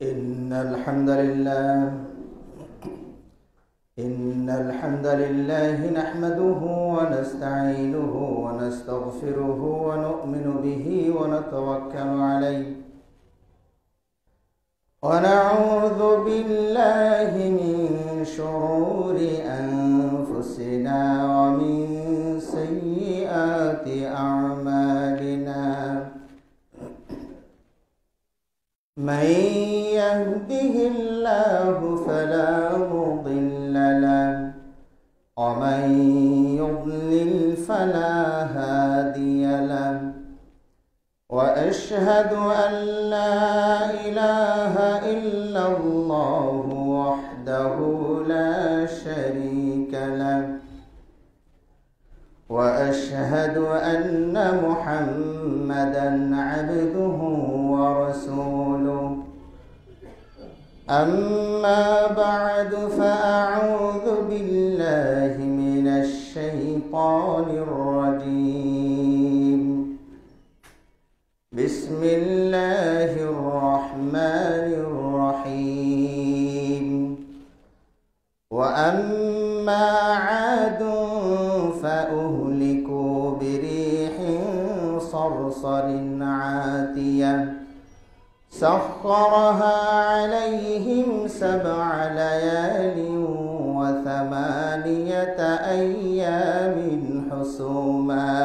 إن الحمد لله نحمده ونستعينه ونستغفره ونؤمن به ونتوكل عليه ونعوذ بالله من شرور أنفسنا ومن سيئات أعمالنا من يهده الله فلا مضل له ومن يضلل فلا هادي له وأشهد أن لا إله إلا الله وحده لا شريك له وأشهد أن محمدًا عبده ورسوله أما بعد فأعوذ بالله من الشيطان الرجيم بسم الله الرحمن الرحيم وأما عاد فأهلكوا بريح صرصر عاتية سخرها عليهم 7 ليال و8 أيام حسوما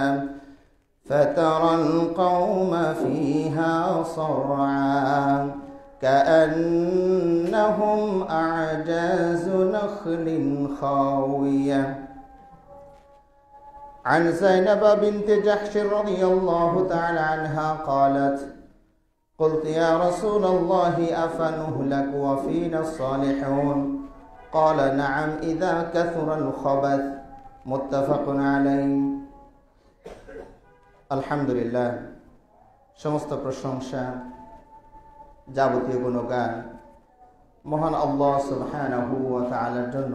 فترى القوم فيها صرعا كأنهم أعجاز نخل خاوية عن زينب بنت جحش رضي الله تعالى عنها قالت قلت يا رسول الله أفنهلك وفينا الصالحون قال نعم إذا كثر الخبث متفق عليه আলহামদুলিল্লাহ সমস্ত প্রশংসা যাবতীয় গুণগান মহান আল্লাহ সুবহানাহু ওয়া তাআলার জন্য,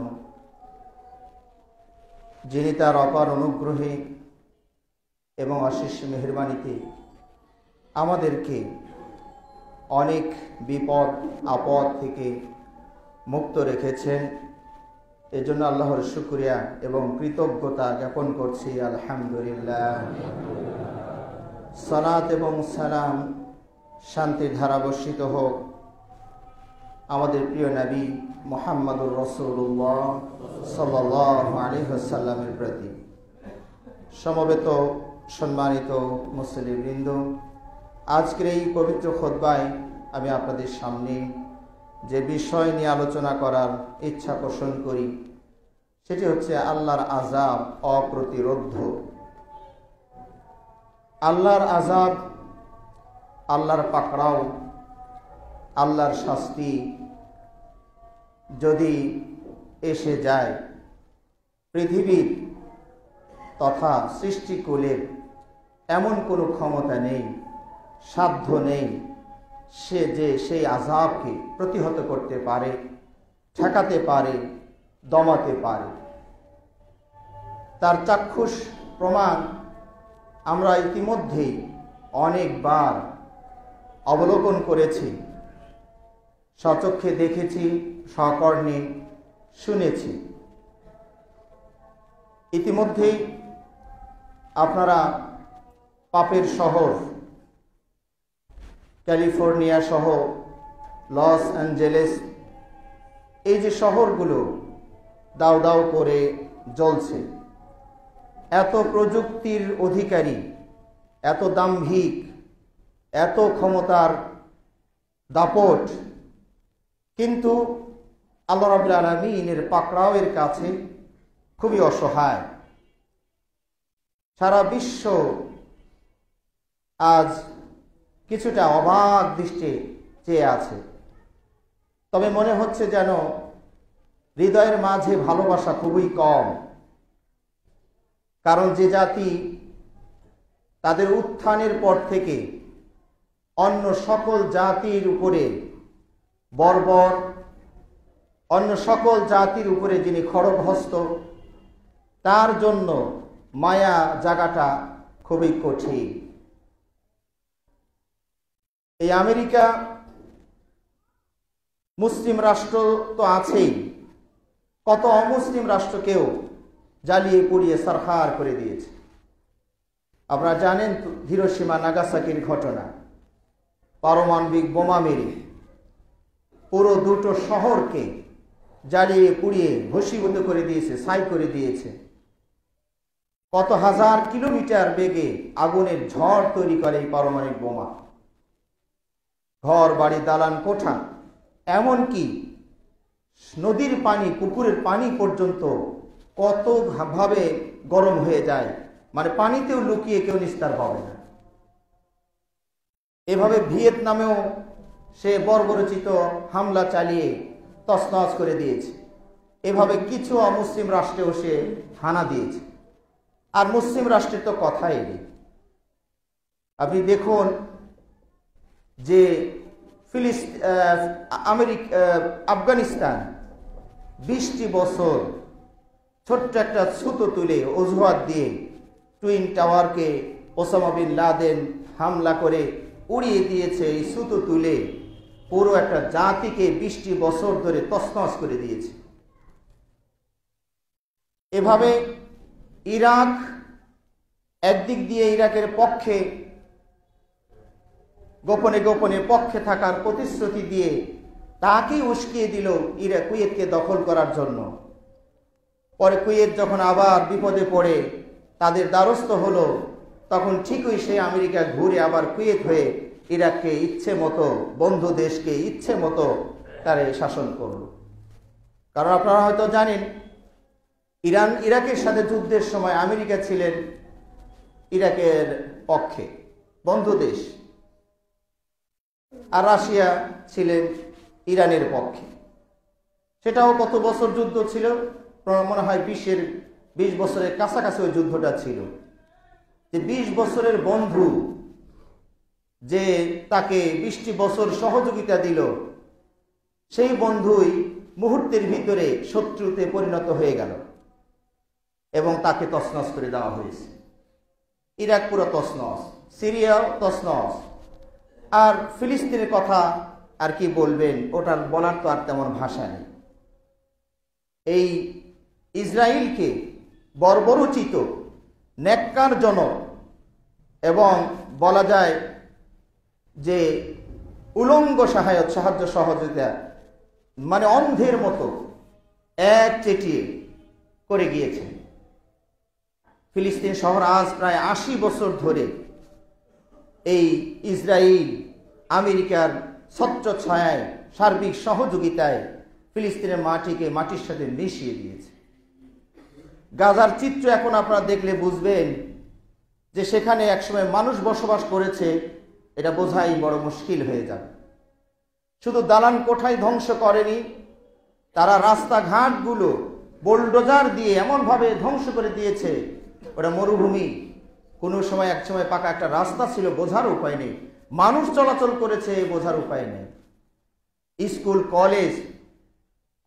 যিনি তার অপার অনুগ্রহে এবং অশেষ মেহেরবানিতে আমাদেরকে অনেক বিপদ আপদ থেকে মুক্ত রেখেছেন। এজন্য আল্লাহর শুকরিয়া এবং কৃতজ্ঞতা জ্ঞাপন করছি। আলহামদুলিল্লাহ। সালাত এবং সালাম শান্তির ধারা বর্ষিত হোক আমাদের প্রিয় নবী মুহাম্মদুর রাসূলুল্লাহ সাল্লাল্লাহু আলাইহি ওয়াসাল্লামের প্রতি। সমবেত সম্মানিত মুসলিমবৃন্দ, আজকের এই পবিত্র খুতবায় আমি আপনাদের সামনে যে বিষয় নিয়ে আলোচনা করার ইচ্ছা পোষণ করি সেটি হচ্ছে আল্লাহর আযাব অপ্রতিরোধ্য। আল্লাহর আযাব, আল্লাহর পাকড়াও, আল্লাহর শাস্তি যদি এসে যায়, পৃথিবীর তথা সৃষ্টিকুলের এমন কোনো ক্ষমতা নেই, সাধ্য নেই সে যে সেই আযাবকে প্রতিহত করতে পারে, ঠেকাতে পারে, দমাতে পারে। তার চাক্ষুষ প্রমাণ আমরা ইতিমধ্যেই অনেকবার অবলোকন করেছি, স্বচক্ষে দেখেছি, স্বকর্ণে শুনেছি। ইতিমধ্যেই আপনারা পাপের শহর ক্যালিফোর্নিয়া সহ লস অ্যাঞ্জেলেস, এই যে শহরগুলো দাউ দাউ করে জ্বলছে, এত প্রযুক্তির অধিকারী, এত দাম্ভিক, এত ক্ষমতার দাপট, কিন্তু আল্লাহ রাব্বুল আলামিনের পাকড়াওয়ের কাছে খুবই অসহায়। সারা বিশ্ব আজ কিছুটা অবাক দৃষ্টি চেয়ে আছে। তবে মনে হচ্ছে যেন হৃদয়ের মাঝে ভালোবাসা খুবই কম। কারণ যে জাতি তাদের উত্থানের পর থেকে অন্য সকল জাতির উপরে বর্বর, অন্য সকল জাতির উপরে যিনি খড়গহস্ত, তার জন্য মায়া জাগাটা খুবই কঠিন। এই আমেরিকা মুসলিম রাষ্ট্র তো আছেই, কত অমুসলিম রাষ্ট্রকেও জ্বালিয়ে পুড়িয়ে সারখার করে দিয়েছে। আপনারা জানেন হিরোশিমা নাগাসাকির ঘটনা, পারমাণবিক বোমা মেরে পুরো দুটো শহরকে জ্বালিয়ে পুড়িয়ে ভস্মীভূত করে দিয়েছে, ছাই করে দিয়েছে। কত হাজার কিলোমিটার বেগে আগুনের ঝড় তৈরি করে এই পারমাণবিক বোমা। ঘর বাড়ি দালান কোঠা, এমনকি নদীর পানি পুকুরের পানি পর্যন্ত কত ভাবে গরম হয়ে যায়, মানে পানিতেও লুকিয়ে কেউ নিস্তার পাবে না। এভাবে ভিয়েতনামেও সে বর্বরচিত হামলা চালিয়ে তছনছ করে দিয়েছে। এভাবে কিছু অমুসলিম রাষ্ট্রেও সে হানা দিয়েছে। আর মুসলিম রাষ্ট্রের তো কথাই নেই। আপনি দেখুন যে আফগানিস্তান 20টি বছর ছোট্ট একটা ছুতো তুলে অজুহাত দিয়ে টুইন টাওয়ারকে ওসামা বিন লাদেন হামলা করে উড়িয়ে দিয়েছে। এই ছুতো তুলে পুরো একটা জাতিকে 20টি বছর ধরে তছনছ করে দিয়েছে। এভাবে ইরাক একদিক দিয়ে ইরাকের পক্ষে গোপনে গোপনে পক্ষে থাকার প্রতিশ্রুতি দিয়ে তাকেই উস্কিয়ে দিল কুয়েতকে দখল করার জন্য। পরে কুয়েত যখন আবার বিপদে পড়ে তাদের দ্বারস্থ হলো, তখন ঠিকই সে আমেরিকা ঘুরে আবার কুয়েত হয়ে ইরাককে ইচ্ছে মতো, বন্ধু দেশকে ইচ্ছে মতো তারে শাসন করল। কারণ আপনারা হয়তো জানেন, ইরাকের সাথে যুদ্ধের সময় আমেরিকা ছিলেন ইরাকের পক্ষে, বন্ধু দেশ, আর রাশিয়া ছিলেন ইরানের পক্ষে। সেটাও কত বছর যুদ্ধ ছিল, মনে হয় 20 বছরের কাছাকাছি ওই যুদ্ধটা ছিল। যে 20 বছরের বন্ধু যে তাকে 20টি বছর সহযোগিতা দিল, সেই বন্ধুই মুহূর্তের ভিতরে শত্রুতে পরিণত হয়ে গেল এবং তাকে তছনছ করে দেওয়া হয়েছে। ইরাক পুরো তছনছ, সিরিয়াও তছনছ। আর ফিলিস্তিনের কথা আর কি বলবেন, ওটার বলার তো আর তেমন ভাষা নেই। এই ইসরায়েলকে বর্বরোচিত, ন্যাক্কারজনক এবং বলা যায় যে উলঙ্গ সাহায্য সহযোগিতা, মানে অন্ধের মতো এক চেটিয়ে করে গিয়েছে। ফিলিস্তিন শহর আজ প্রায় 80 বছর ধরে এই ইসরায়েল আমেরিকার ছত্রছায়ায় সার্বিক সহযোগিতায় ফিলিস্তিনের মাটিকে মাটির সাথে মিশিয়ে দিয়েছে। গাজার চিত্র এখন আপনারা দেখলে বুঝবেন যে সেখানে একসময় মানুষ বসবাস করেছে, এটা বোঝাই বড় মুশকিল হয়ে যাবে। শুধু দালান কোঠায় ধ্বংস করেনি, তারা রাস্তাঘাটগুলো বোলডোজার দিয়ে এমনভাবে ধ্বংস করে দিয়েছে, ওটা মরুভূমি। কোনো সময় একসময় পাকা একটা রাস্তা ছিল, বোঝার উপায় নেই, মানুষ চলাচল করেছে, বোঝার উপায় নেই। স্কুল কলেজ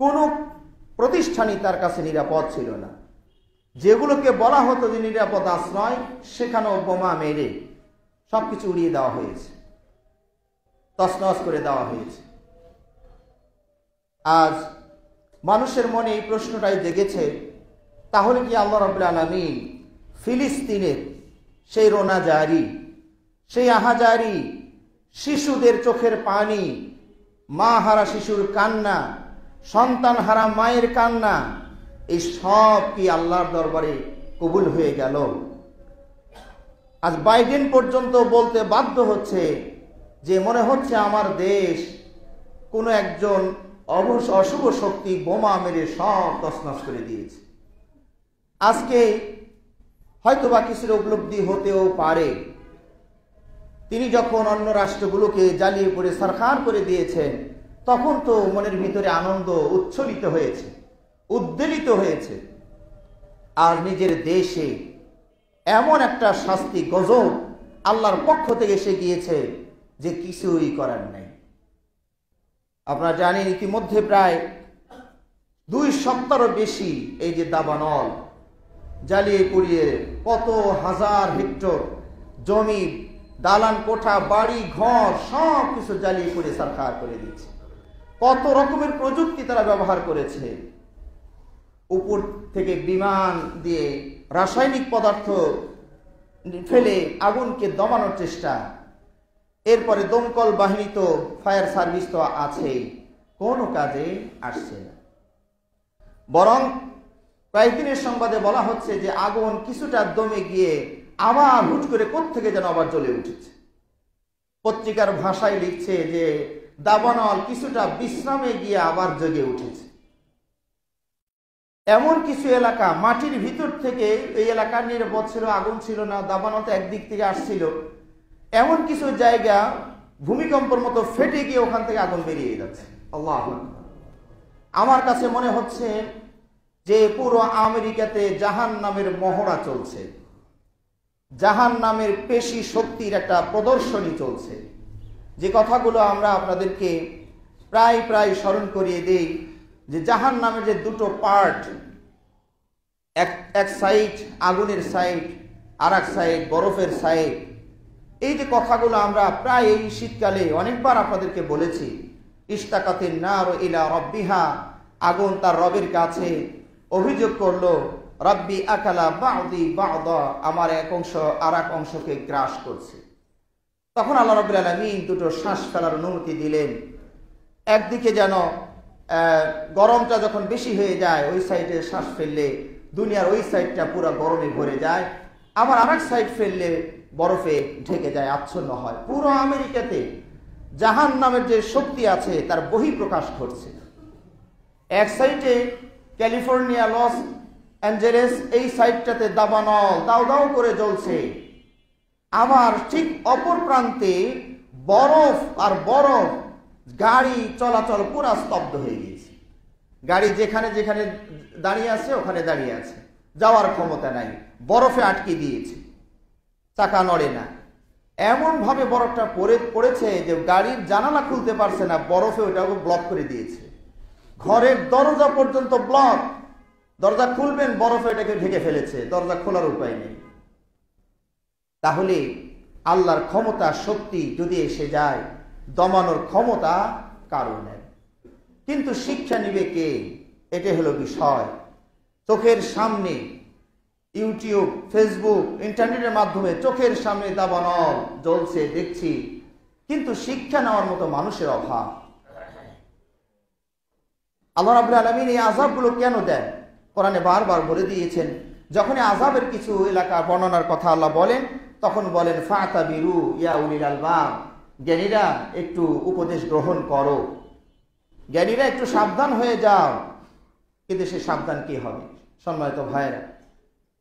কোনো প্রতিষ্ঠানই তার কাছে নিরাপদ ছিল না। যেগুলোকে বলা হতো যে নিরাপদ আশ্রয়, সেখানেও বোমা মেরে সবকিছু উড়িয়ে দেওয়া হয়েছে, তছনছ করে দেওয়া হয়েছে। আজ মানুষের মনে এই প্রশ্নটাই জেগেছে, তাহলে কি আল্লাহ রাব্বুল আলামিন ফিলিস্তিনের সেই রোনাজারি, সেই আহাজারি, শিশুদের চোখের পানি, মা হারা শিশুর কান্না, সন্তান হারা মায়ের কান্না, এই সব কি আল্লাহর দরবারে কবুল হয়ে গেল? আজ বাইডেন পর্যন্ত বলতে বাধ্য হচ্ছে যে মনে হচ্ছে আমার দেশ কোনো একজন অশুভ শক্তি বোমা মেরে সব তছনছ করে দিয়েছে। আজকে হয়তোবা কিছুর উপলব্ধি হতেও পারে, তিনি যখন অন্য রাষ্ট্রগুলোকে জ্বালিয়ে পড়ে সারখার করে দিয়েছেন, তখন তো মনের ভিতরে আনন্দ উচ্ছ্বলিত হয়েছে, উদ্বেলিত হয়েছে। আর নিজের দেশে এমন একটা শাস্তি গজব আল্লাহর পক্ষ থেকে এসে গিয়েছে যে কিছুই করার নেই। আপনারা জানেন ইতিমধ্যে প্রায় 2 সপ্তাহেরও বেশি এই যে দাবানল জ্বালিয়ে পুড়িয়ে কত হাজার হেক্টর জমি, দালান কোঠা, বাড়ি ঘর সব কিছু জ্বালিয়ে পুড়িয়ে সারখার করে দিচ্ছে। কত রকমের প্রযুক্তি তারা ব্যবহার করেছে। উপর থেকে বিমান দিয়ে রাসায়নিক পদার্থ ফেলে আগুনকে দমানোর চেষ্টা, এরপরে দমকল বাহিনী তো, ফায়ার সার্ভিস তো আছেই, কোনো কাজে আসছে না। বরং কয়েকদিনের সংবাদে বলা হচ্ছে যে আগুন কিছুটা দমে গিয়ে আবার হুট করে কোত্থেকে যেন আবার জ্বলে উঠেছে। পত্রিকার ভাষায় লিখছে যে দাবানল কিছুটা বিশ্রামে গিয়ে আবার জেগে উঠেছে। এমন কিছু এলাকা মাটির ভিতর থেকে, এই এলাকার নিরাপদ ছিল, আগুন ছিল না, দাবানল তো একদিক থেকে আসছিল, এমন কিছু জায়গা ভূমিকম্পের মতো ফেটে গিয়ে ওখান থেকে আগুন বেরিয়ে যাচ্ছে। আল্লাহ, আমার কাছে মনে হচ্ছে যে পুরো আমেরিকাতে জাহান্নামের মহড়া চলছে, জাহান্নামের পেশি শক্তির একটা প্রদর্শনী চলছে। যে কথাগুলো আমরা আপনাদেরকে প্রায় প্রায় স্মরণ করিয়ে দেই যে জাহান্নামের যে দুটো পার্ট, এক সাইড আগুনের সাইড, আর এক সাইড বরফের সাইড, এই যে কথাগুলো আমরা প্রায় এই শীতকালে অনেকবার আপনাদেরকে বলেছি। ইশতাকাতিন নার ইলা রাব্বিহা, আগুন তার রবের কাছে অভিযোগ করলো, রব্বি আকালা বা'দি বা'দা, আমার এক অংশ আর এক অংশকে গ্রাস করছে। তখন আল্লাহ রাব্বুল আলামিন দুটো শ্বাস ফেলার অনুমতি দিলেন। একদিকে যেন গরমটা যখন বেশি হয়ে যায়, ওই সাইডে শ্বাস ফেললে দুনিয়ার ওই সাইডটা পুরো গরমে ভরে যায়, আবার আরেক সাইড ফেললে বরফে ঢেকে যায়, আচ্ছন্ন হয়। পুরো আমেরিকাতে জাহান্নামের যে শক্তি আছে তার বহিঃপ্রকাশ ঘটছে। এক সাইডে ক্যালিফোর্নিয়া, লস অ্যাঞ্জেলেস, এই সাইডটাতে দাবানল দাও দাও করে জ্বলছে। আবার ঠিক অপর প্রান্তে বরফ আর বরফ, গাড়ি চলাচল পুরা স্তব্ধ হয়ে গিয়েছে। গাড়ি যেখানে যেখানে দাঁড়িয়ে আছে ওখানে দাঁড়িয়ে আছে, যাওয়ার ক্ষমতা নাই, বরফে আটকে দিয়েছে, চাকা নড়ে না। এমন ভাবে বরফটা পড়েছে যে গাড়ির জানালা খুলতে পারছে না, বরফে ওটাকে ব্লক করে দিয়েছে। ঘরের দরজা পর্যন্ত ব্লক, দরজা খুলবেন বরফে এটাকে ঢেকে ফেলেছে, দরজা খোলার উপায় নেই। তাহলে আল্লাহর ক্ষমতা শক্তি যদি এসে যায়, দমানোর ক্ষমতা কারো নেই। কিন্তু শিক্ষা নিবে কে? এটাই হলো বিষয়। চোখের সামনে ইউটিউব, ফেসবুক, ইন্টারনেটের মাধ্যমে চোখের সামনে দাবানল জ্বলছে দেখছি, কিন্তু শিক্ষা নেওয়ার মতো মানুষের অভাব। আল্লাহ রাব্বুল আলামিন এই আযাবগুলো কেন দেন কোরআনে বারবার বলে দিয়েছেন। যখন আযাবের কিছু এলাকা বর্ণনার কথা আল্লাহ বলেন, তখন বলেন ফাতাবিরু ইয়া উলিল আলবাব, জ্ঞানীরা একটু উপদেশ গ্রহণ করো, জ্ঞানীরা একটু সাবধান হয়ে যাও। কিন্তু সে সাবধান কি হবে? সম্মানিত ভাইরা,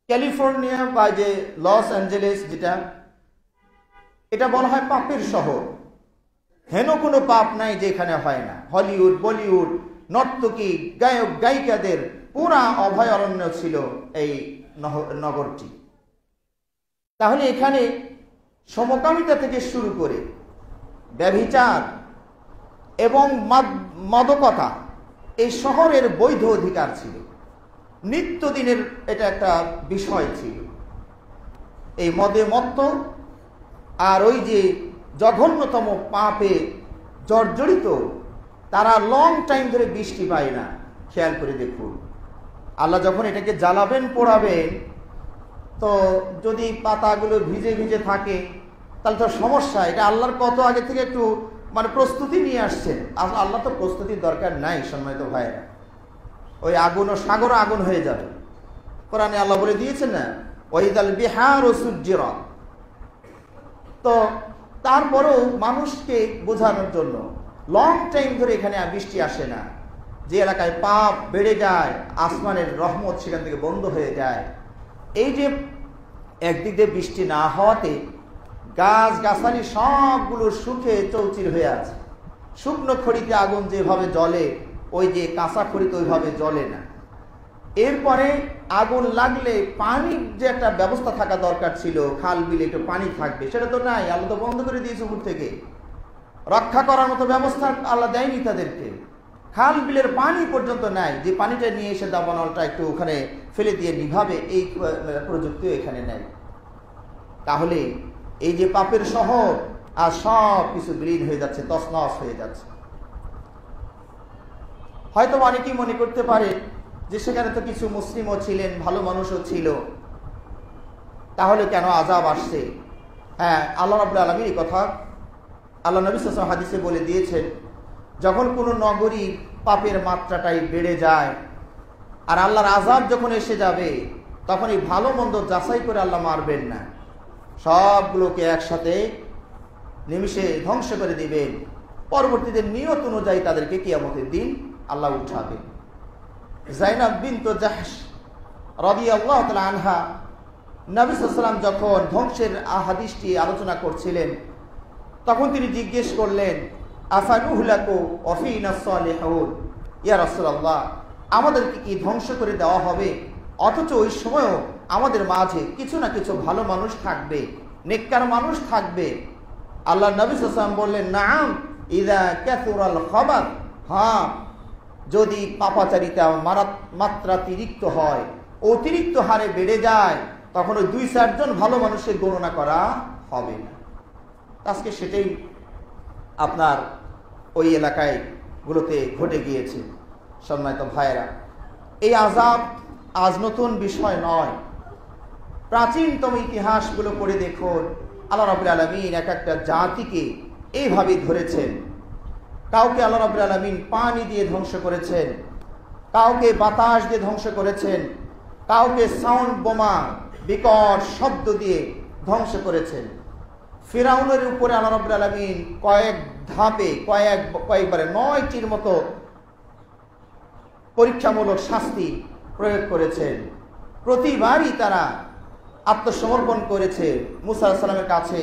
ক্যালিফোর্নিয়া বা যে লস অ্যাঞ্জেলেস, যেটা এটা বলা হয় পাপের শহর। হেন কোনো পাপ নাই যেখানে হয় না। হলিউড, বলিউড, নর্তকী, গায়ক, গায়িকাদের পুরা অভয়ারণ্য ছিল এই নগরটি। তাহলে এখানে সমকামিতা থেকে শুরু করে ব্যভিচার এবং মাদকতা এই শহরের বৈধ অধিকার ছিল, নিত্যদিনের এটা একটা বিষয় ছিল। এই মদে মত্ত আর ওই যে জঘন্যতম পাপে জর্জরিত, তারা লং টাইম ধরে বৃষ্টি পায় না। খেয়াল করে দেখুন, আল্লাহ যখন এটাকে জ্বালাবেন, পোড়াবেন, তো যদি পাতাগুলো ভিজে ভিজে থাকে তাহলে তো সমস্যা। এটা আল্লাহর কত আগে থেকে একটু প্রস্তুতি নিয়ে আসছেন। আল্লাহ তো প্রস্তুতির দরকার নাই সম্মানিত ভাইরা। ওই আগুন ও সাগর আগুন হয়ে যাবে। কোরআনে আল্লাহ বলে দিয়েছেন না, ওয়াইদাল বিহারু সুজ্জিরাত। তো তারপরেও মানুষকে বোঝানোর জন্য লং টাইম ধরে এখানে বৃষ্টি আসে না। যে এলাকায় পাপ বেড়ে যায়, আসমানের রহমত সেখান থেকে বন্ধ হয়ে যায়। এই যে একদিক দিয়ে বৃষ্টি না হওয়াতে গাছ গাছালি সবগুলো শুকে চৌচির হয়ে আছে। শুকনো খড়িতে আগুন যেভাবে জ্বলে, ওই যে কাঁচা খড়িতে ওইভাবে জ্বলে না। এরপরে আগুন লাগলে পানির যে একটা ব্যবস্থা থাকা দরকার ছিল, খাল বিলে একটু পানি থাকবে, সেটা তো নাই। আল্লাহ তো বন্ধ করে দিয়েছে উপর থেকে। রক্ষা করার মতো ব্যবস্থা আল্লাহ দেয়নি তাদেরকে। খাল বিলের পানি পর্যন্ত নাই যে পানিটা নিয়ে এসে দাবানলটা একটু ওখানে ফেলে দিয়ে নিভাবে, এই প্রযুক্তিও এখানে নেই। তাহলে এই যে পাপের শহর, আর সব কিছু বিলীন হয়ে যাচ্ছে, তছনছ হয়ে যাচ্ছে। হয়তো অনেকেই মনে করতে পারে যে সেখানে তো কিছু মুসলিমও ছিলেন, ভালো মানুষও ছিল, তাহলে কেন আযাব আসছে? হ্যাঁ, আল্লাহ রাব্বুল আলামিন এই কথা আল্লাহ নবী সাল্লাল্লাহু আলাইহি ওয়াসাল্লাম হাদিসে বলে দিয়েছেন, যখন কোনো নগরীর পাপের মাত্রাটাই বেড়ে যায় আর আল্লাহর আযাব যখন এসে যাবে, তখন এই ভালো মন্দ যাচাই করে আল্লাহ মারবেন না, সবগুলোকে একসাথে নিমিষে ধ্বংস করে দিবেন। পরবর্তীতে নিয়ত অনুযায়ী তাদেরকে কিয়ামতের দিন আল্লাহ উঠাবেন। যায়নাব বিনত জাহশ রাদিয়াল্লাহু তাআলা আনহা নবী সাল্লাল্লাহু আলাইহি ওয়াসাল্লাম যখন ধ্বংসের হাদিসটি আলোচনা করছিলেন, তখন তিনি জিজ্ঞেস করলেন, আফানুহলাকু ওয়া ফীনাস সালিহুন, ইয়া রাসূলুল্লাহ, আমাদেরকে কি ধ্বংস করে দেওয়া হবে, অথচ ওই সময়ও আমাদের মাঝে কিছু না কিছু ভালো মানুষ থাকবে, নেককার মানুষ থাকবে? আল্লাহ নবী সাল্লাল্লাহু আলাইহি ওয়াসাল্লাম বললেন, নাম ইযা কাসুরাল খাবার, হ্যাঁ, যদি পাপাচারিতা মাত্রাতিরিক্ত হয়, অতিরিক্ত হারে বেড়ে যায়, তখন ওই 2-4 জন ভালো মানুষের গণনা করা হবে না। আজকে সেটাই আপনার ওই এলাকায় গুলোতে ঘটে গিয়েছে। সম্মানিত ভাইয়েরা, এই আযাব আজ নতুন বিষয় নয়। প্রাচীনতম ইতিহাসগুলো পড়ে দেখুন, আল্লাহ রাব্বুল আলামিন এক একটা জাতিকে এইভাবে ধরেছেন। কাউকে আল্লাহ রাব্বুল আলামিন পানি দিয়ে ধ্বংস করেছেন, কাউকে বাতাস দিয়ে ধ্বংস করেছেন, কাউকে সাউন্ড বোমা বিকট শব্দ দিয়ে ধ্বংস করেছেন। ফিরাউনের উপরে আল্লাহ রাব্বুল আলামিন কয়েক ধাপে কয়েকবারে 9টির মতো পরীক্ষামূলক শাস্তি প্রয়োগ করেছেন। প্রতিবারই তারা আত্মসমর্পণ করেছে, মুসা আলাইহিস সালামের কাছে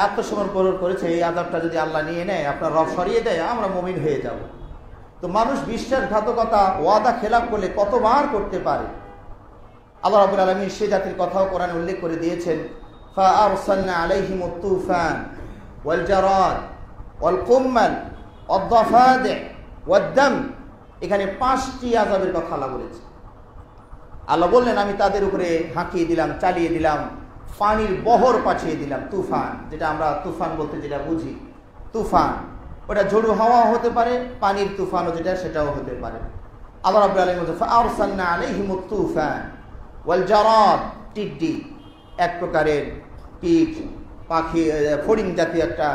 আত্মসমর্পণ করেছে, এই আযাবটা যদি আল্লাহ নিয়ে নেয়, আপনার রব সরিয়ে দেয়, আমরা মুমিন হয়ে যাব। তো মানুষ বিশ্বাসঘাতকতা, ওয়াদা খেলাপ করলে কতবার করতে পারে? আল্লাহ রাব্বুল আলামিন সে জাতির কথাও কোরআনে উল্লেখ করে দিয়েছেন, ফাআরসালনা আলাইহিমুত তুফান ওয়াল জারাদ ওয়াল কুম্মাল ওয়াদ-দাফাদি ওয়াদ-দাম। এখানে 5টি আযাবের কথা আল্লাহ বলেছে। আল্লাহ বললেন, আমি তাদের উপরে হাঁকিয়ে দিলাম, চালিয়ে দিলাম, পানির বহর পাঠিয়ে দিলাম, তুফান, যেটা আমরা তুফান বলতে যেটা বুঝি, তুফান, ওটা ঝড়ো হাওয়া হতে পারে, পানির তুফানও যেটা সেটাও হতে পারে। আল্লাহ রাব্বুল আলামিন বলেন, ফাআরসালনা আলাইহিমুত তুফান ওয়াল জারাদ, টিড্ডি, এক প্রকারের কীট, পাখি, ফড়িং জাতীয় একটা,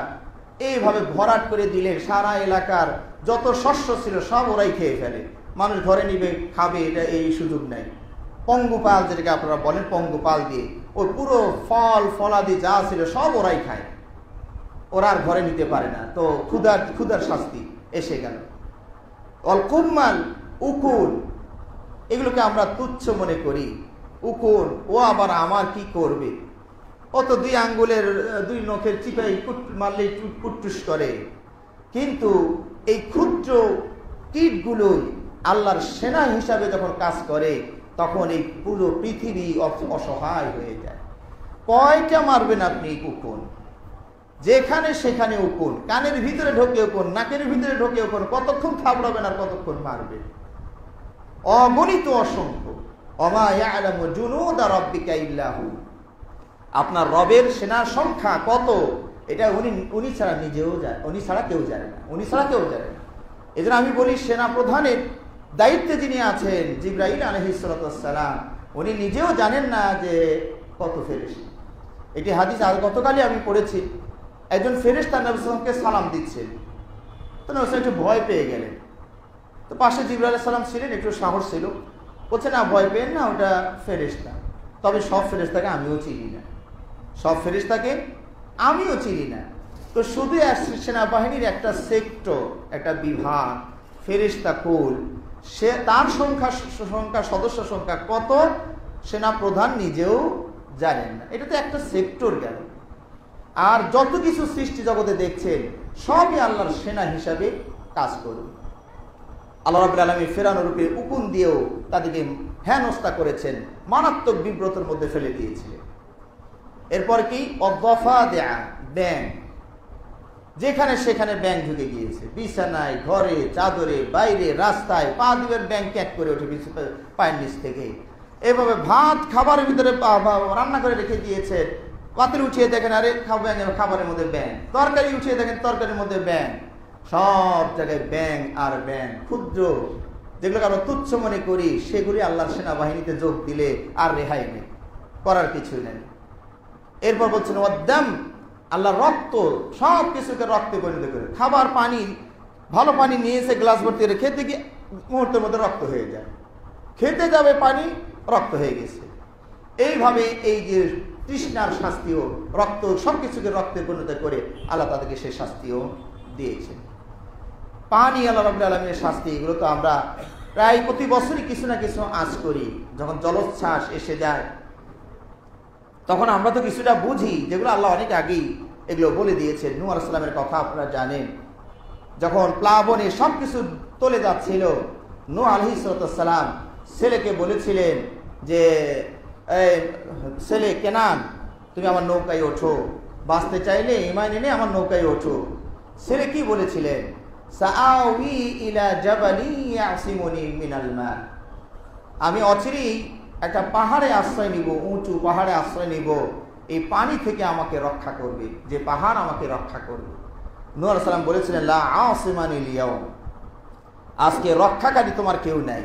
এইভাবে ভরাট করে দিলেন। সারা এলাকার যত শস্য ছিল সব ওরাই খেয়ে ফেলে। মানুষ ঘরে নিবে, খাবে, এটা এই সুযোগ নাই। পঙ্গুপাল, যেটাকে আপনারা বলেন, পঙ্গুপাল দিয়ে ওই পুরো ফল ফলাদি যা ছিল সব ওরাই খায়, ওরা আর ঘরে নিতে পারে না। তো ক্ষুধার শাস্তি এসে গেল। অল কুম্মাল, উকুন, এগুলোকে আমরা তুচ্ছ মনে করি। উকুন, ও আবার আমার কি করবে, ও তো 2 আঙ্গুলের 2 নখের চিপাই মারলেই কুটটুস করে। কিন্তু এই ক্ষুদ্র কীটগুলোই আল্লাহর সেনা হিসাবে যখন কাজ করে, তখন এই পুরো পৃথিবী অসহায় হয়ে যায়। কয়টা মারবেন আপনি উকুন? যেখানে সেখানে উকুন, কানের ভিতরে ঢোকে উকুন, নাকের ভিতরে ঢোকে উকুন, কতক্ষণ থাবড়াবেন আর কতক্ষণ মারবেন? অগণিত, অসংখ্য। ওমা ইয়ালামু জুনুদা রাব্বিকা ইল্লা হু, আপনার রবের সেনার সংখ্যা কত, এটা উনি ছাড়া নিজেও জানে, উনি ছাড়া কেউ জানে না, উনি ছাড়া কেউ জানে না। এজন্য আমি বলি, সেনা প্রধানের দায়িত্বে যিনি আছেন, জিবরাইল আলাইহিস সালাতু ওয়াস সালাম, উনি নিজেও জানেন না যে কত ফেরেশতা। এটি হাদিস আর গতকালই আমি পড়েছি। একজন ফেরেশতা নবী সাল্লাল্লাহু আলাইহি ওয়াসাল্লামকে সালাম দিচ্ছেন, তো নবী সাল্লাল্লাহু একটু ভয় পেয়ে গেলেন। তো পাশে জিবরাইল আলাইহিস সালাম ছিলেন, একটু সাহস ছিল, বলছে, না ভয় পেন না, ওটা ফেরেশতা। তবে সব ফেরেশতাকে আমিও চিনি না, সব ফেরেশতাকে আমিও চিনি না। তো শুধু সেনাবাহিনীর একটা সেক্টর, একটা বিভাগ, ফেরেশতা কুল, সে তার সদস্য সংখ্যা কত সেনা প্রধান নিজেও জানেন না। এটা তো একটা সেক্টর গেল। আর যত কিছু সৃষ্টি জগতে দেখছেন সবই আল্লাহর সেনা হিসাবে কাজ করবে। আল্লাহ রাব্বুল আলামিন ফিরআউনের উপরে উকুন দিয়েও তাদেরকে হেনস্থা করেছেন, মারাত্মক বিব্রতের মধ্যে ফেলে দিয়েছিলেন। এরপর কি, অদ্দাফাদিআ, ব্যাঙ, যেখানে সেখানে ব্যাঙ ঢুকে গিয়েছে, বিছানায়, ঘরে, চাদরে, বাইরে, রাস্তায়, পা দিবেন ব্যাঙ ক্যাক করে ওঠে পায়ের নিচ থেকে। এভাবে ভাত খাবারের ভিতরে রান্না করে রেখে দিয়েছেন, পাতিল উঠিয়ে দেখেন, আরে খাবারের মধ্যে ব্যাঙ, তরকারি উঠিয়ে দেখেন তরকারির মধ্যে ব্যাঙ, সব জায়গায় ব্যাং আর ব্যাং, ক্ষুদ্র যেগুলোকে আমরা তুচ্ছ মনে করি সেগুলি আল্লাহর সেনাবাহিনীতে যোগ দিলে আর রেহাই নেই, করার কিছু নেই। এরপর বলছেন ওয়াদ্দাম, আল্লাহ রক্ত, সব কিছুকে রক্তে পরিণত করে। খাবার পানি, ভালো পানি নিয়েছে গ্লাস ভর্তি করে, খেতে গিয়ে মুহূর্তের মধ্যে রক্ত হয়ে যায়, খেতে যাবে পানি রক্ত হয়ে গেছে। এইভাবে এই যে তৃষ্ণার শাস্তিও, রক্ত সবকিছুকে রক্তে পরিণত করে আল্লাহ তাদেরকে সেই শাস্তিও দিয়েছেন। পানি আল্লাহ রাব্বুল আলামিনের শাস্তি, এগুলো তো আমরা প্রায় প্রতি বছরই কিছু না কিছু আঁচ করি। যখন জলোচ্ছ্বাস এসে যায় তখন আমরা তো কিছুটা বুঝি, যেগুলো আল্লাহ অনেক আগেই এগুলো বলে দিয়েছেন। নূহ আলাইহিস সালামের কথা আপনারা জানেন, যখন প্লাবনে সবকিছু তলে যাচ্ছিল, নূহ আলাইহিস সালাম ছেলেকে বলেছিলেন যে ছেলে কেনান, তুমি আমার নৌকায় ওঠো, বাঁচতে চাইলে ঈমান এনে আমার নৌকায় ওঠো। ছেলে কি বলেছিলেন? সাআউই ইলা জাবালি ইয়াসিমুনি মিনাল মা, আমি অচিরেই একটা পাহাড়ে আশ্রয় নিব, উঁচু পাহাড়ে আশ্রয় নিব, এই পানি থেকে আমাকে রক্ষা করবে, যে পাহাড় আমাকে রক্ষা করবে। নূহ আলাইহিস সালাম বলেছিলেন লা আসিমানিল ইয়াউম, আজকে রক্ষাকারী তোমার কেউ নাই,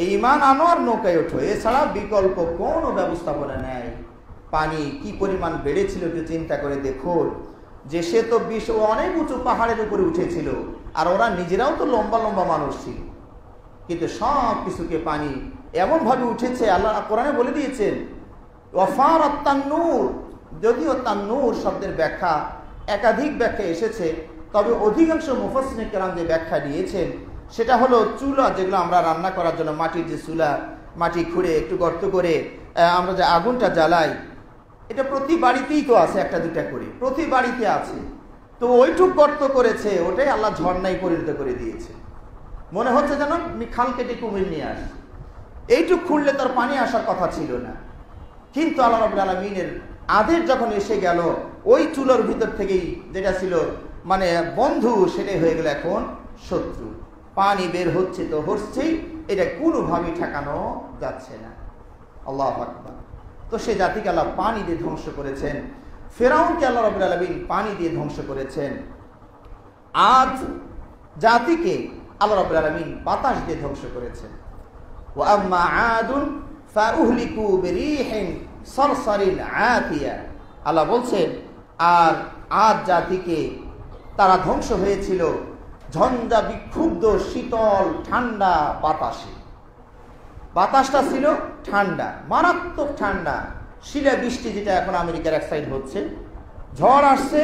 এই ঈমান আনো আর নৌকায় ওঠো, এছাড়া বিকল্প কোনো ব্যবস্থাপনা নেই। পানি কি পরিমাণ বেড়েছিল একটু চিন্তা করে দেখুন, যে সে তো অনেক উঁচু পাহাড়ের উপরে উঠেছিল, আর ওরা নিজেরাও তো লম্বা লম্বা মানুষ ছিল, কিন্তু সব কিছুকে পানি এমন ভাবে উঠেছে। আল্লাহ কোরআনে বলে দিয়েছেন ওয়াফারাত তান্নুর, যদিও তান্নুর শব্দের ব্যাখ্যা একাধিক ব্যাখ্যা এসেছে, তবে অধিকাংশ মুফাসসিরিন কেরাম যে ব্যাখ্যা দিয়েছেন সেটা হলো চুলা, যেগুলো আমরা রান্না করার জন্য মাটির যে চুলা, মাটি খুঁড়ে একটু গর্ত করে আমরা যে আগুনটা জ্বালাই, এটা প্রতি বাড়িতেই তো আছে, একটা দুটা করে প্রতি বাড়িতে আছে। তো ওইটুক গর্ত করেছে, ওটাই আল্লাহ ঝর্ণায় পরিণত করে দিয়েছে। মনে হচ্ছে যেন খাল কেটে কুমির নিয়ে আসে। এইটুক খুঁড়লে তার পানি আসার কথা ছিল না, কিন্তু আল্লাহ রাব্বুল আলামিনের আদেশ যখন এসে গেল, ওই চুলার ভিতর থেকেই যেটা ছিল মানে বন্ধু, সেটাই হয়ে গেল এখন শত্রু। পানি বের হচ্ছে তো হচ্ছেই, এটা কোনোভাবেই ঠেকানো যাচ্ছে না। আল্লাহু আকবার। তো সেই জাতিকে আল্লাহ পানি দিয়ে ধ্বংস করেছেন, ফেরাউনকে আল্লাহ রাব্বুল আলামিন পানি দিয়ে ধ্বংস করেছেন। আজ জাতিকে আল্লাহ রাব্বুল আলামিন বাতাস দিয়ে ধ্বংস করেছেন। ওয়া আম্মা আদুন ফাউহলিকু বিরিহিন সারসারিন আতিয়া, আল্লাহ বলছেন আর আদ জাতিকে তারা ধ্বংস হয়েছিল ঝঞ্ঝা বিক্ষুব্ধ শীতল ঠান্ডা বাতাসে। বাতাসটা ছিল ঠান্ডা, মারাত্মক ঠান্ডা, শিলা বৃষ্টি, যেটা এখন আমেরিকার এক সাইড হচ্ছে, ঝড় আসছে,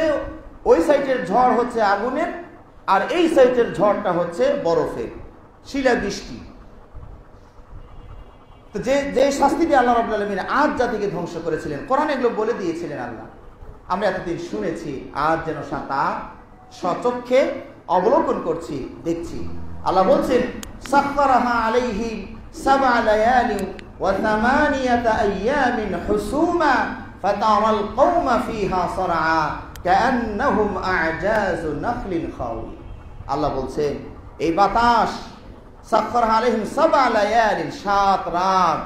ওই সাইডের ঝড় হচ্ছে আগুনের, আর এই সাইডের ঝড়টা হচ্ছে বরফের, শিলা বৃষ্টি। তো যে শাস্তি দিয়ে আল্লাহ রাব্বুল আলামিন আদ জাতিকে ধ্বংস করেছিলেন, কোরআনে এগুলো বলে দিয়েছিলেন আল্লাহ। আমরা এতদিন শুনেছি, আজ যেন তা স্বচক্ষে অবলোকন করছি, দেখছি। আল্লাহ বলছেন সাখখারাহা আলাইহিম সাবআ লায়ালিন ওয়া থামানিয়াতা আইয়ামিন হুসুমা ফাতারাল কওমা ফিহা সারআ কাআন্নাহুম আ'জাজু নাখলিন খাওয়ি। আল্লাহ বলছেন এই বাতাস সাখখারাহা আলাইহিম সাবআ লায়ালিন, 7 রাত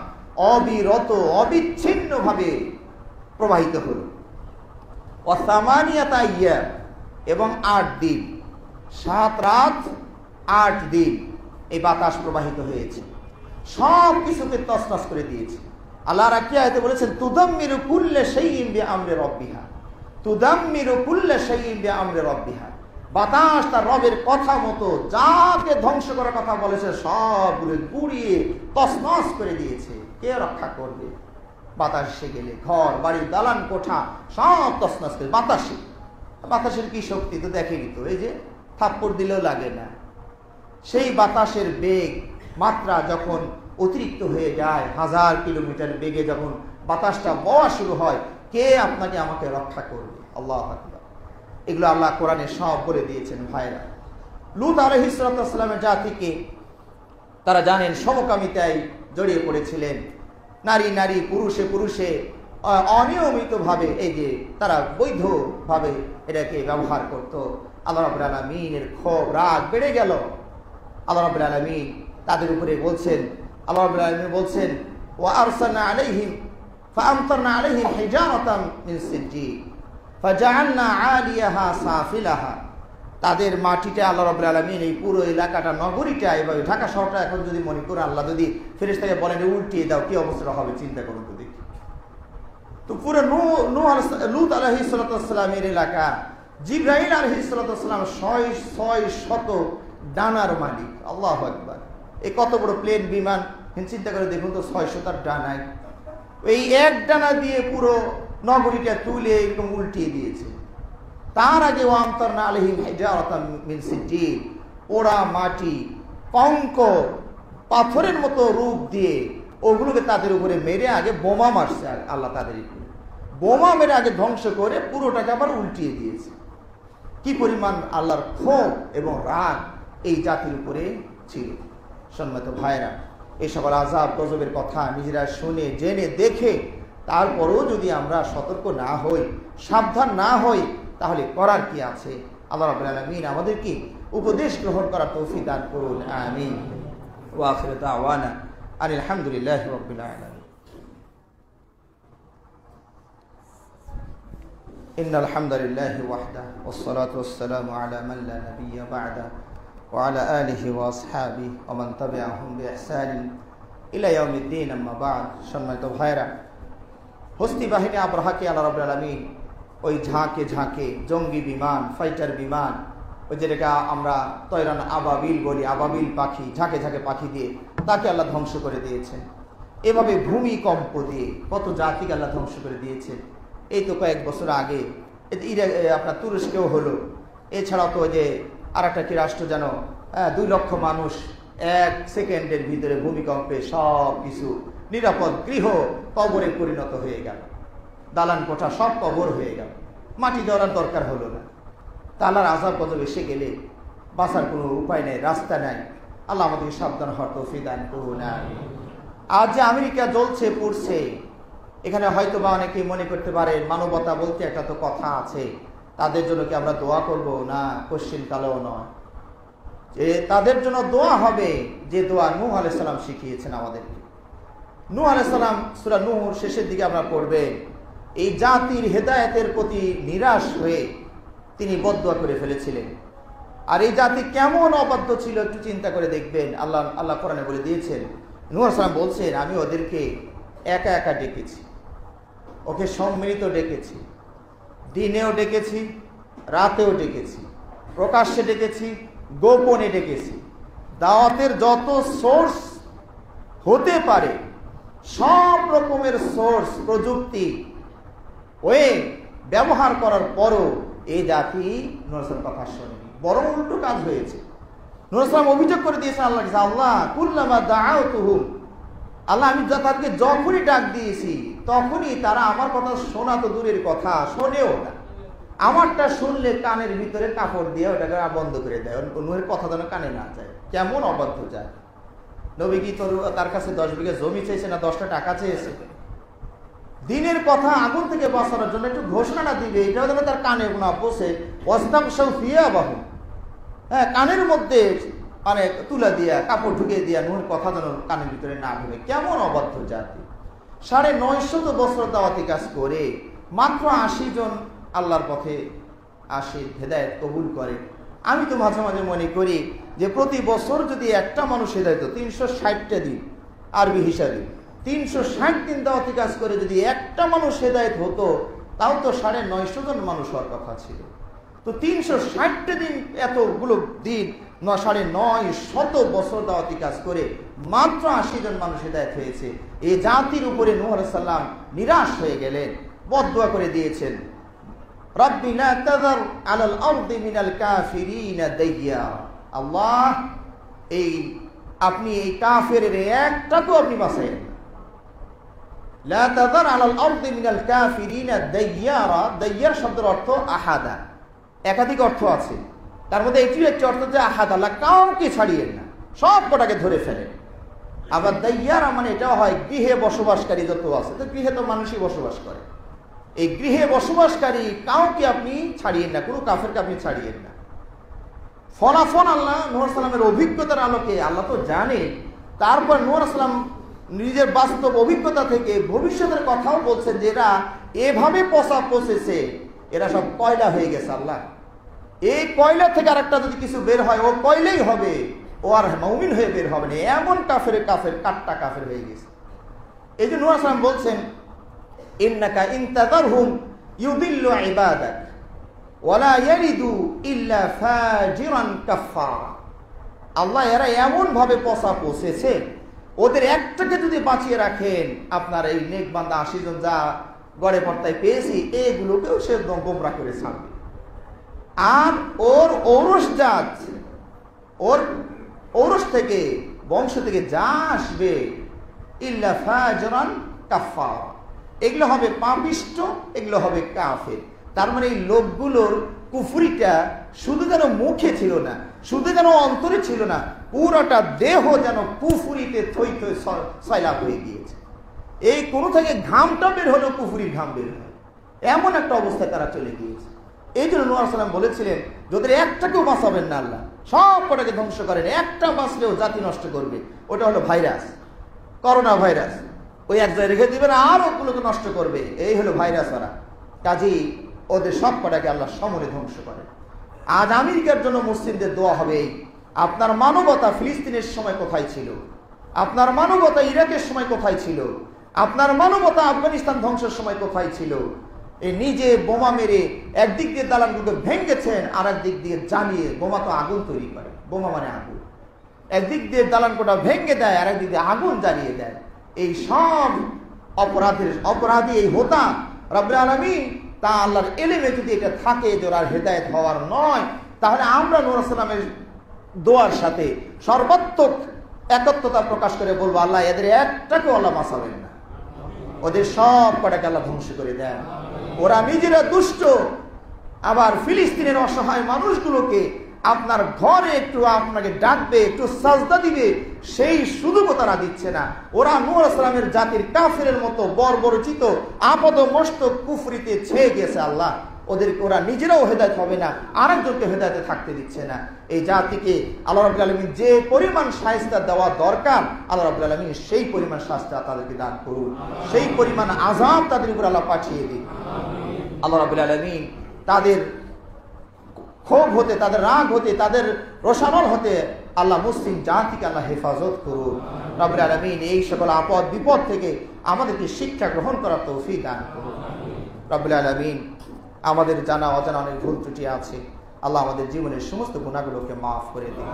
অবিরত অবিচ্ছিন্নভাবে প্রবাহিত হলো। ওয়া থামানিয়াতা আইয়াম, এবং 8 দিন, 7 রাত 8 দিন এই বাতাস প্রবাহিত হয়েছে, সব কিছুকে তছনছ করে দিয়েছে। আল্লাহ রাব্বুল আয়াতে বলেছেন তুদাম্মিরু কুল্লা শাইইন বিআমরি রাব্বিহা, তুদাম্মিরু কুল্লা শাইইন বিআমরি রাব্বিহা। বাতাস তার রবের কথা মতো যাকে ধ্বংস করার কথা বলেছে সবগুলো গুড়িয়ে তছনছ করে দিয়েছে। কে রক্ষা করবে? বাতাস এসে গেলে ঘর বাড়ি দালান কোঠা সব তছনছ করে বাতাসে। বাতাসের কি শক্তি তো দেখেনি তো, এই যে থাপ্পড় দিলেও লাগে না। সেই বাতাসের বেগ মাত্রা যখন অতিরিক্ত হয়ে যায়, 1000 কিলোমিটার বেগে যখন বাতাসটা বওয়া শুরু হয়, কে আপনাকে আমাকে রক্ষা করবে? আল্লাহু আকবার। এগুলো আল্লাহ কোরআনে সব বলে দিয়েছেন ভাইরা। লূত আলাইহিস সালামের জাতিকে তারা জানেন সমকামিতায় জড়িয়ে পড়েছিলেন, নারী নারী পুরুষে পুরুষে অনিয়মিতভাবে, এই যে তারা বৈধভাবে এটাকে ব্যবহার করত। আল্লাহ রাব্বুল আলামিনের ক্ষোভ রাগ বেড়ে গেল। আল্লাহ রাব্বুল আলামিন তাদের উপরে বলছেন, আল্লাহ রাব্বুল আলামিন বলছেন ওয়া আরসালনা আলাইহিম ফাআমতারনা আলাইহিম হিজারাতাম মিন সিজ্জিল ফাজআলনা আলিয়াহা সাফিলাহা। তাদের মাটিটা আল্লাহ রাব্বুল আলামিন এই পুরো এলাকাটা, নগরীটা, এভাবে ঢাকা শহরটা এখন যদি মনে করে আল্লাহ যদি ফেরেশতাকে বলেন উল্টিয়ে দাও, কি অবস্থা হবে চিন্তা করুন তো দেখি। তো পুরো লূত আলাইহিস সালামের এলাকা, জিবরাইল আলাইহিস সালাম 600 ডানার মালিক। আল্লাহু আকবার! এই কত বড় প্লেন বিমান, চিন্তা করে দেখুন তো, 600 ডানায় এই এক ডানা দিয়ে পুরো নগরীটা তুলে এরকম উল্টিয়ে দিয়েছে। তার আগে ওয়ামতারনা আলাইহিম হিজারাতাম মিন সিজিল, পোড়া মাটি, কঙ্কর, পাথরের মতো রূপ দিয়ে ওগুলোকে তাদের উপরে মেরে আগে বোমা মারছে আল্লাহ, তাদের বোমা মেরে আগে ধ্বংস করে পুরোটাকে আবার উল্টিয়ে দিয়েছে। কি পরিমাণ আল্লাহর ক্ষোভ এবং রাগ এই জাতির উপরে ছিল। সম্মানিত ভাইরা, এই সকল আযাব গজবের কথা নিজেরা শুনে জেনে দেখে তারপরেও যদি আমরা সতর্ক না হই, সাবধান না হই, তাহলে করার কি আছে? আল্লাহ রাব্বুল আলামিন আমাদেরকে উপদেশ গ্রহণ করার তৌফিক দান করুন, আমিন। ওয়া আখিরু দাওয়ানা আলহামদুলিল্লাহি রাব্বিল আলামিন। ইন্নাল হামদালিল্লাহি ওয়াহদাহু ওয়াসসালাতু ওয়াসসালামু আলা মান লা নাবিয়্যা বা'দা ওয়া আলা আলিহি ওয়া আসহাবিহি ওয়া মান তাবি'আহুম বিইহসানিন ইলা ইয়াউমিদ্দিন, আম্মা বা'দ। সম্মানিত ভাইরা, হস্তি বাহিনী আবরাহাকে আল্লাহ রাব্বুল আলামিন ওই ঝাঁকে ঝাঁকে জঙ্গি বিমান, ফাইটার বিমান, ওই যেটা আমরা তয়রান আবাবিল বলি, আবাবিল পাখি, ঝাঁকে ঝাঁকে পাখি দিয়ে তাকে আল্লাহ ধ্বংস করে দিয়েছেন। এভাবে ভূমিকম্প দিয়ে কত জাতিকে আল্লাহ ধ্বংস করে দিয়েছেন। এই তো কয়েক বছর আগে আপনার তুরস্কেও হলো। এছাড়াও তো যে আর একটা কি রাষ্ট্র যেন 2 লক্ষ মানুষ 1 সেকেন্ডের ভিতরে ভূমিকম্পে সব কিছু নিরাপদ গৃহ কবরে পরিণত হয়ে গেল, দালান কোঠা সব কবর হয়ে গেল, মাটি দেওয়ার দরকার হলো না। তালার আযাব গজব এসে গেলে বাঁচার কোনো উপায় নেই, রাস্তা নাই। আল্লাহ আমাদেরকে সাবধান হওয়ার তৌফিক দান করুন। আজ যে আমেরিকা জ্বলছে পুড়ছে, এখানে হয়তো বা অনেকে মনে করতে পারে মানবতা বলতে একটা তো কথা আছে, তাদের জন্য কি আমরা দোয়া করব? না, কোশ্চিন কালেও নয়। যে তাদের জন্য দোয়া হবে যে দোয়া নূহ আলাইহিস সালাম শিখিয়েছেন আমাদেরকে। নূহ আলাইহিস সালাম সূরা নূহর শেষের দিকে আমরা পড়বেন, এই জাতির হেদায়েতের প্রতি নিরাশ হয়ে তিনি বদদুয়া করে ফেলেছিলেন। আর এই জাতি কেমন অবাধ্য ছিল একটু চিন্তা করে দেখবেন। আল্লাহ কোরআনে বলে দিয়েছেন, নূহ আলাইহিস সালাম বলছেন, আমি ওদেরকে একা একা ডেকেছি, ওকে সম্মিলিত ডেকেছি, দিনেও ডেকেছি, রাতেও ডেকেছি, প্রকাশ্যে ডেকেছি, গোপনে ডেকেছি। দাওয়াতের যত সোর্স হতে পারে সব রকমের সোর্স, প্রযুক্তি ওয়ে ব্যবহার করার পরও এই জাতি নূহ আলাইহিস সালামের কথা শোনেনি, বরং উল্টো কাজ হয়েছে। নূহ আলাইহিস সালাম অভিযোগ করে দিয়েছেন আল্লাহর কাছে, আল্লাহ কুল্লামা দাআউতুহুম, আল্লাহ আমি তাদেরকে যখনই ডাক দিয়েছি তখনই তারা আমার কথা শোনা তো দূরের কথা, শোনেও না। আমারটা শুনলে কানের ভিতরে কাপড় দিয়ে ওটাকে বন্ধ করে দেয়, নূহের কথা যেন কানে না যায়। কেমন অবাধ্য যায়! নবী কি তার কাছে 10 বিঘা জমি চেয়েছে না 10টা টাকা চেয়েছে? দিনের কথা আগুন থেকে বাঁচানোর জন্য একটু ঘোষণা দিবে, এটাও যেন তার কানে না বসে ওয়াস্তাগশাউ ফিয়াবাহুম, কানের মধ্যে মানে তুলা দিয়া কাপড় ঢুকিয়ে দিয়া নূহের কথা যেন কানের ভিতরে না ঢুকে। কেমন অবাধ্য জাতি! 950 বছর দাওয়াতি কাজ করে মাত্র 80 জন আল্লাহর পথে আসে, হেদায়েত কবুল করে। আমি তো মাঝে মাঝে মনে করি যে প্রতি বছর যদি একটা মানুষ হেদায়েত, 360টা দিন আরবি হিসাবে 360 দিন দাওয়াতি কাজ করে যদি একটা মানুষ হেদায়েত হতো, তাও তো 950 জন মানুষ হওয়ার কথা ছিল। তো 360টা দিন, এতগুলো দিন, 950 বছর দাওয়াতি কাজ করে মাত্র 80 জন মানুষ হেদায়েত হয়েছে। এই জাতির উপরে নূহ আলাইহিস সালাম নিরাশ হয়ে গেলেন, বদদুয়া করে দিয়েছেন, রাব্বি লা তাযার আলাল আরদি মিনাল কাফিরিনা দাইয়ারা। আল্লাহ, এই আপনি এই কাফেরের একটাকেও আপনি বাঁচায়েন না। লা তাযার আলাল আরদি মিনাল কাফিরিনা দাইয়ারা, দাইয়ার শব্দের অর্থ আহাদা, একাধিক অর্থ আছে। তার মধ্যে এটিও একটি অর্থ যে আহাদ, আল্লাহ কাউকে ছাড়িয়েন না, সব কটাকে ধরে ফেলেন। আবার দাইয়ারা মানে এটাও হয় গৃহে বসবাসকারী যত আছে, তো গৃহে তো মানুষই বসবাস করে, এই গৃহে বসবাসকারী কাউকে আপনি ছাড়িয়েন না, কোনো কাফেরকে আপনি ছাড়িয়েন না। ফলাফল আল্লাহ নূহ আলাইহিস সালামের অভিজ্ঞতার আলোকে আল্লাহ তো জানে। তারপর নূহ আলাইহিস সালাম নিজের বাস্তব অভিজ্ঞতা থেকে ভবিষ্যতের কথাও বলছেন যে এরা এভাবে পচেছে, এরা সব কয়লা হয়ে গেছে। আল্লাহ এই কয়লা থেকে আরেকটা যদি কিছু বের হয় ও কয়লাই হবে, ও আর মুমিন হয়ে বের হবে না। এমন কাফের কাট্টা কাফের হয়ে গেছে। এই জন্য নূহ আলাইহিস সালাম বলছেন, ইন্নাকা ইনতাযারহুম ইউদিল্লু ইবাদাক ওয়ালা ইয়ালিদু ইল্লা ফাজিরান কাফফারা। আল্লাহ এরা এমন ভাবে পচা পচেছে, ওদের একটাকে যদি বাঁচিয়ে রাখেন, আপনার এই নেক বান্দা ৮০ জন যা গড়ে পর্দায় পেয়েছি, এগুলোকেও সে গোমরা করে ছাড়বে। আর ওর ঔরস জাত, ওর ঔরস থেকে বংশ থেকে যা আসবে, ইল্লা ফাজরান কাফফারা, এগুলো হবে পাপিষ্ট, এগুলো হবে কাফের। তার মানে এই লোকগুলোর কুফরিটা শুধু যেন মুখে ছিল না, শুধু যেন অন্তরে ছিল না, পুরোটা দেহ যেন কুফরিতে থই থই সয়লাব হয়ে গিয়েছে। এই কোনো থেকে ঘামটা বের হলো, কুফরির ঘাম বের হয়, এমন একটা অবস্থায় তারা চলে গিয়েছে। এই জন্য নূহ আলাইহিস সালাম বলেছিলেন, যদি একটাকেও বাঁচাবেন না আল্লাহ, সব কটাকে ধ্বংস করেন, একটা বাঁচলেও জাতি নষ্ট করবে। ওটা হলো ভাইরাস, করোনা ভাইরাস। ওই এক জায়গায় রেখে দিবেন আর ওগুলোকে নষ্ট করবে, এই হলো ভাইরাস। ওরা কাজেই ওদের সব কটাকে আল্লাহ সমূলে ধ্বংস করে। আজ আমেরিকার জন্য মুসলিমদের দোয়া হবে, আপনার মানবতা ফিলিস্তিনের সময় কোথায় ছিল? আপনার মানবতা ইরাকের সময় কোথায় ছিল? আপনার মানবতা আফগানিস্তান ধ্বংসের সময় কোথায় ছিল? এই নিজে বোমা মেরে একদিক দিয়ে দালানগুলো ভেঙেছেন, আর একদিক দিয়ে জ্বালিয়ে, বোমা তো আগুন তৈরি করে, বোমা মানে আগুন, একদিক দিয়ে দালানকোটা ভেঙে দেয়, আর একদিক দিয়ে আগুন জ্বালিয়ে দেয়। এই সব অপরাধী এই হোতা রব্বুল আলামিন, তা আল্লাহর এলেমে যদি এটা থাকে যে ওরা হেদায়েত হওয়ার নয়, তাহলে আমরা নূহ আলাইহিস সালামের দোয়ার সাথে সর্বাত্মক একত্বতা প্রকাশ করে বলবো, আল্লাহ এদের একটাকেও আল্লাহ বাঁচাবেন না, ওদের সব কটাকে আল্লাহ ধ্বংস করে দেন। ওরা নিজেরা দুষ্ট, আবার ফিলিস্তিনের অসহায় মানুষগুলোকে আপনার ঘরে একটু আপনাকে ডাকবে, একটু সাজদা দিবে, সেই সুযোগও তারা দিচ্ছে না। ওরা নূহ আলাইহিস সালামের জাতির কাফেরের মতো বর্বরচিত আপদ মস্তক কুফরিতে ছেয়ে গেছে। আল্লাহ ওদেরকে, ওরা নিজেরাও হেদায়েত হবে না, আরেকজনকে হেদায়েতে থাকতে দিচ্ছে না। এই জাতিকে আল্লাহ রাব্বুল আলামিন যে পরিমাণ শায়েস্তা দেওয়া দরকার, আল্লাহ রাব্বুল আলামিন সেই পরিমাণ শায়েস্তা তাদেরকে দান করুন, সেই পরিমাণ আযাব তাদের উপর আল্লাহ পাঠিয়ে দিন। আল্লাহ রাব্বুল আলামিন তাদের ক্ষোভ হতে, তাদের রাগ হতে, তাদের রোষানল হতে আল্লাহ মুসলিম জাতিকে আল্লাহ হেফাজত করুন। রব্বুল আলামিন এই সকল আপদ বিপদ থেকে আমাদেরকে শিক্ষা গ্রহণ করার তৌফিক দান করুন। রব্বুল আলামিন আমাদের জানা অজানা অনেক ভুল ত্রুটি আছে, আল্লাহ আমাদের জীবনের সমস্ত গুনাহগুলোকে মাফ করে দিন।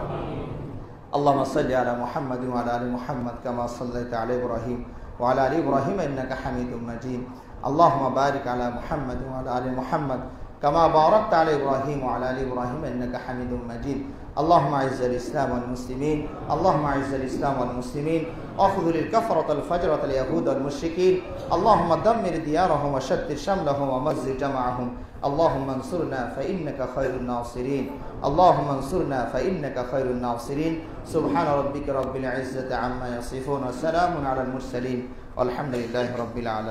আল্লাহুম্মা সাল্লি আলা মুহাম্মাদ ওয়া আলা আলি মুহাম্মাদ কামা সাল্লাইতা আলা ইব্রাহিম ওয়া আলা আলি ইব্রাহিম ইন্নাকা হামিদুম মাজিদ। আল্লাহুম্মা বারিক আলা মুহাম্মাদ ওয়া আলা আলি মুহাম্মাদ كما باركت على إبراهيم وعلى آل إبراهيم إنك حميد مجيد. اللهم أعز الإسلام والمسلمين، اللهم أعز الإسلام والمسلمين، واخذل الكفرة الفجرة اليهود والمشركين، اللهم دمر ديارهم وشتت شملهم ومزق جمعهم، اللهم انصرنا فإنك خير الناصرين، اللهم انصرنا فإنك خير الناصرين. سبحان ربك رب العزة عما يصفون وسلام على المرسلين والحمد لله رب العالمين.